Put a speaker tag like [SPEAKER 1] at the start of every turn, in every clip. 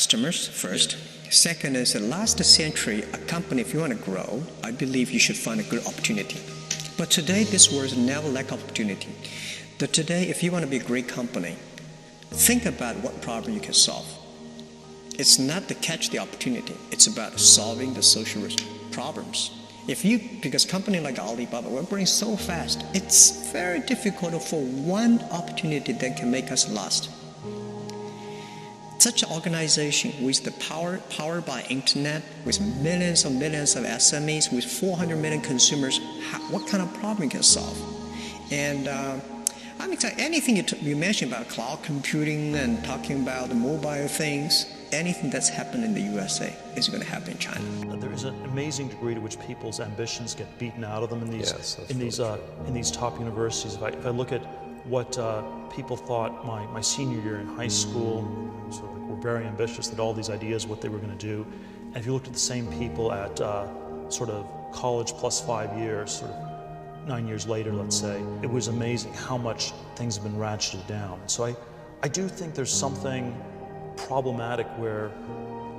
[SPEAKER 1] customers first. Second is the last century, a company, if you want to grow, I believe you should find a good opportunity. But today, this world never lack opportunity. But today, if you want to be a great company, think about what problem you can solve. It's not to catch the opportunity. It's about solving the social problems. Because company like Alibaba, we're growing so fast, it's very difficult for one opportunity that can make us last. Such an organization with the powered by internet, with millions of SMEs, with 400 million consumers, what kind of problem you can solve? And I'm excited. Anything you mentioned about cloud computing and talking about the mobile things, anything that's happened in the USA is going to happen in China.
[SPEAKER 2] There is an amazing degree to which people's ambitions get beaten out of them in these top universities. If I look at what people thought my senior year in high school, sort of like were very ambitious, that all these ideas, what they were going to do, and if you looked at the same people at sort of college plus 5 years, sort of 9 years later, let's say, it was amazing how much things have been ratcheted down. So I do think there's something problematic where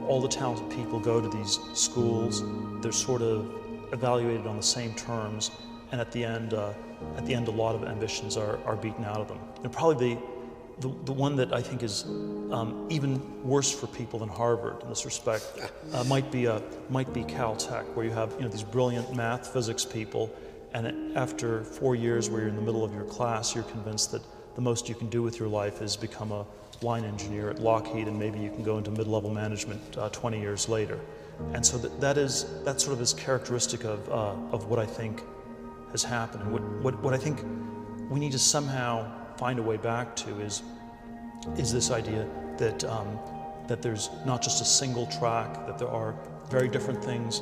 [SPEAKER 2] all the talented people go to these schools, they're sort of evaluated on the same terms, and at the end a lot of ambitions are beaten out of them. And probably the one that I think is even worse for people than Harvard in this respect might be Caltech, where you have these brilliant math, physics people, and after 4 years where you're in the middle of your class, you're convinced that the most you can do with your life is become a line engineer at Lockheed, and maybe you can go into mid-level management 20 years later. And so that sort of is characteristic of what I think has happened. And what I think we need to somehow find a way back to is this idea that there's not just a single track, that there are very different things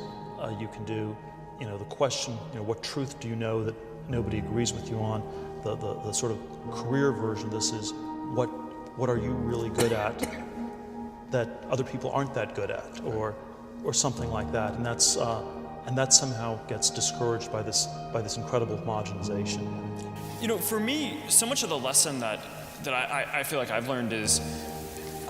[SPEAKER 2] you can do. The question, what truth do you know that nobody agrees with you on? The sort of career version of this is what are you really good at that other people aren't that good at, or something like that, and that somehow gets discouraged by this incredible homogenization.
[SPEAKER 3] For me, so much of the lesson that I feel like I've learned is,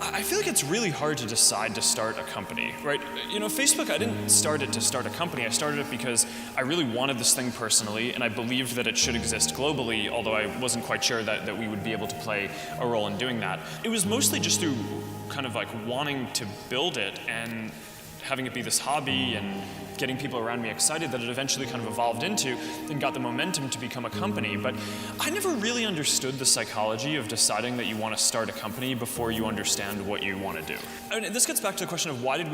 [SPEAKER 3] I feel like it's really hard to decide to start a company, right? Facebook, I didn't start it to start a company. I started it because I really wanted this thing personally, and I believed that it should exist globally, although I wasn't quite sure that we would be able to play a role in doing that. It was mostly just through kind of like wanting to build it and having it be this hobby and getting people around me excited that it eventually kind of evolved into and got the momentum to become a company. But I never really understood the psychology of deciding that you want to start a company before you understand what you want to do. And this gets back to the question of why did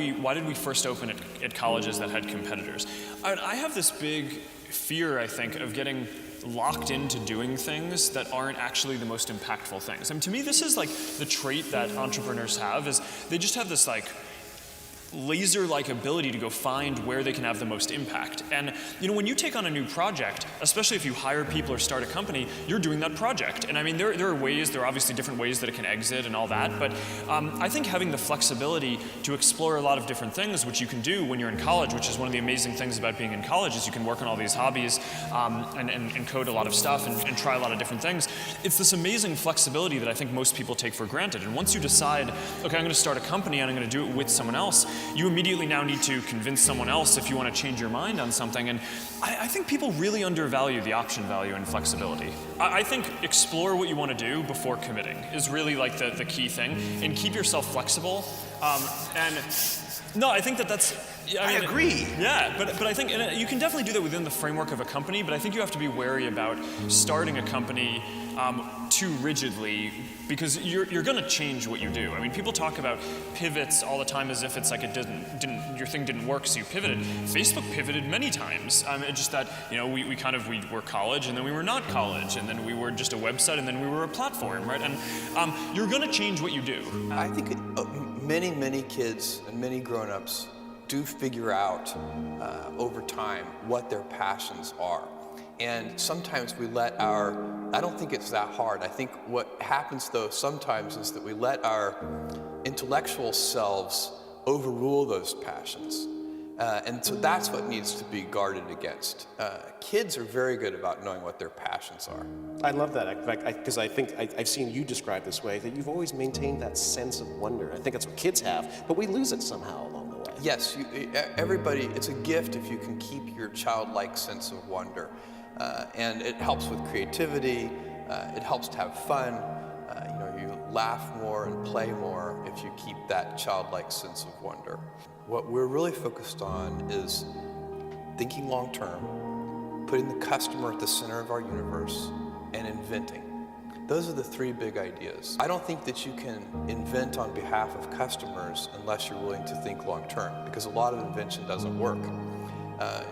[SPEAKER 3] we first open at colleges that had competitors? I have this big fear, I think, of getting locked into doing things that aren't actually the most impactful things. To me, this is like the trait that entrepreneurs have, is they just have this like laser-like ability to go find where they can have the most impact. And when you take on a new project, especially if you hire people or start a company, you're doing that project. And there are obviously different ways that it can exit and all that, but I think having the flexibility to explore a lot of different things, which you can do when you're in college, which is one of the amazing things about being in college, is you can work on all these hobbies and code a lot of stuff and try a lot of different things. It's this amazing flexibility that I think most people take for granted. And once you decide, okay, I'm going to start a company and I'm going to do it with someone else, you immediately now need to convince someone else if you want to change your mind on something. And I think people really undervalue the option value and flexibility. I think explore what you want to do before committing is really like the key thing, and keep yourself flexible. No, I think that's... I
[SPEAKER 4] agree.
[SPEAKER 3] Yeah, but I think you can definitely do that within the framework of a company, but I think you have to be wary about starting a company too rigidly, because you're going to change what you do. People talk about pivots all the time as if it's like your thing didn't work, so you pivoted. Facebook pivoted many times. It's just that we were college, and then we were not college, and then we were just a website, and then we were a platform, right? And you're going to change what you do.
[SPEAKER 4] I think many kids and many grown-ups do figure out over time what their passions are. And sometimes we let I don't think it's that hard. I think what happens though sometimes is that we let our intellectual selves overrule those passions. And so that's what needs to be guarded against. Kids are very good about knowing what their passions are.
[SPEAKER 5] I love that, because I think I've seen you describe this way, that you've always maintained that sense of wonder. I think that's what kids have, but we lose it somehow along the way.
[SPEAKER 4] Yes, everybody, it's a gift if you can keep your childlike sense of wonder. And it helps with creativity, it helps to have fun. You laugh more and play more if you keep that childlike sense of wonder. What we're really focused on is thinking long term, putting the customer at the center of our universe, and inventing. Those are the three big ideas. I don't think that you can invent on behalf of customers unless you're willing to think long term, because a lot of invention doesn't work.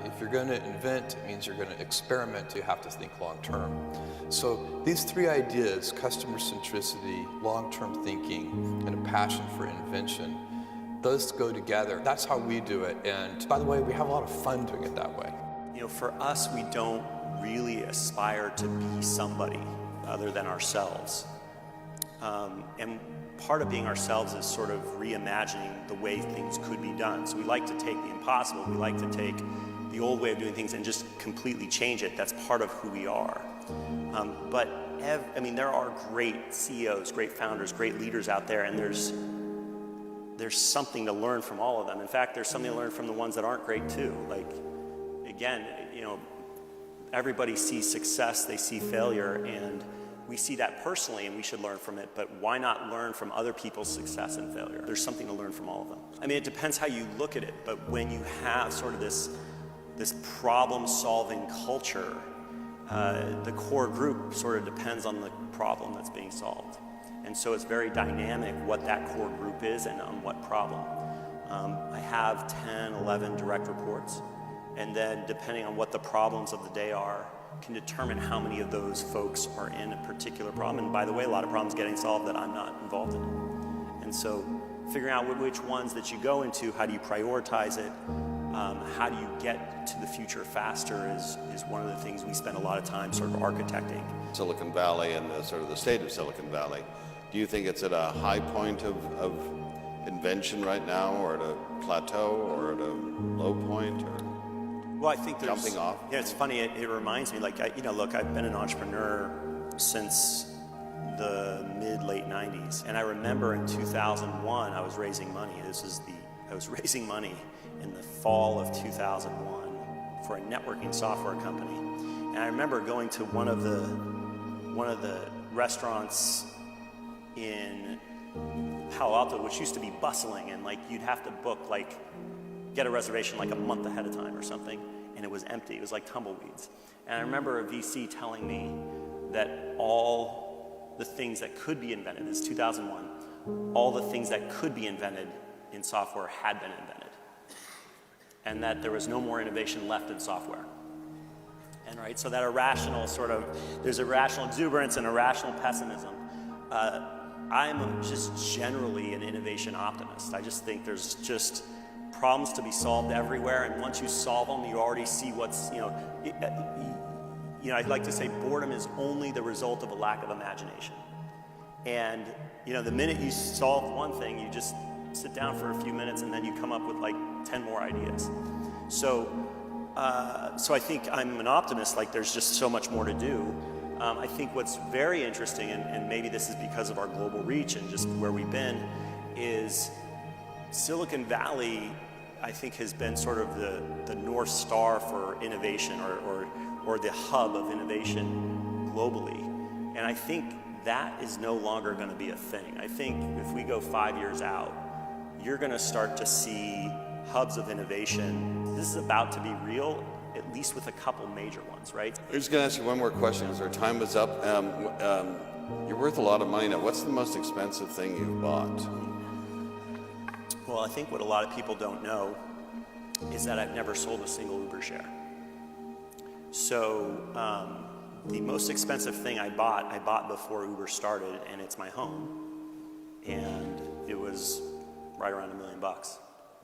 [SPEAKER 4] If you're going to invent, it means you're going to experiment, you have to think long term. So these three ideas, customer centricity, long-term thinking, and a passion for invention, those go together. That's how we do it. And by the way, we have a lot of fun doing it that way.
[SPEAKER 6] For us, we don't really aspire to be somebody other than ourselves. And part of being ourselves is sort of reimagining the way things could be done. So we like to take the impossible, we like to take the old way of doing things and just completely change it. That's part of who we are. But there are great CEOs, great founders, great leaders out there, and there's something to learn from all of them. In fact, there's something to learn from the ones that aren't great too. Like, again, everybody sees success, they see failure, and we see that personally and we should learn from it, but why not learn from other people's success and failure? There's something to learn from all of them. It depends how you look at it, but when you have sort of this problem-solving culture, the core group sort of depends on the problem that's being solved. And so it's very dynamic what that core group is and on what problem. I have 10, 11 direct reports, and then depending on what the problems of the day are, can determine how many of those folks are in a particular problem. And by the way, a lot of problems getting solved that I'm not involved in. And so figuring out which ones that you go into, how do you prioritize it, how do you get to the future faster is one of the things we spend a lot of time sort of architecting. Silicon Valley and the state of Silicon Valley, do you think it's at a high point of invention right now, or at a plateau, or at a low point, or well, I think there's jumping off? Yeah, it's funny. It reminds me, look, I've been an entrepreneur since the mid-late 90s, and I remember in 2001 I was raising money. I was raising money in the fall of 2001 for a networking software company, and I remember going to one of the restaurants in Palo Alto, which used to be bustling, and you'd have to book get a reservation a month ahead of time or something, and it was empty. It was like tumbleweeds. And I remember a VC telling me that all the things that could be invented, this is 2001, all the things that could be invented in software had been invented, and that there was no more innovation left in software. And so that irrational there's irrational exuberance and irrational pessimism. I'm just generally an innovation optimist. I just think there's just problems to be solved everywhere, and once you solve them, you already see what's, I'd like to say boredom is only the result of a lack of imagination. And, the minute you solve one thing, you just sit down for a few minutes and then you come up with 10 more ideas. So I think I'm an optimist, there's just so much more to do. I think what's very interesting, and maybe this is because of our global reach and just where we've been, is Silicon Valley, I think, has been sort of the North Star for innovation, or the hub of innovation globally. And I think that is no longer going to be a thing. I think if we go 5 years out, you're going to start to see hubs of innovation. This is about to be real, at least with a couple major ones, right? I'm just going to ask you one more question because our time is up. You're worth a lot of money now. What's the most expensive thing you've bought? Well, I think what a lot of people don't know is that I've never sold a single Uber share. So the most expensive thing I bought before Uber started, and it's my home. And it was right around $1 million.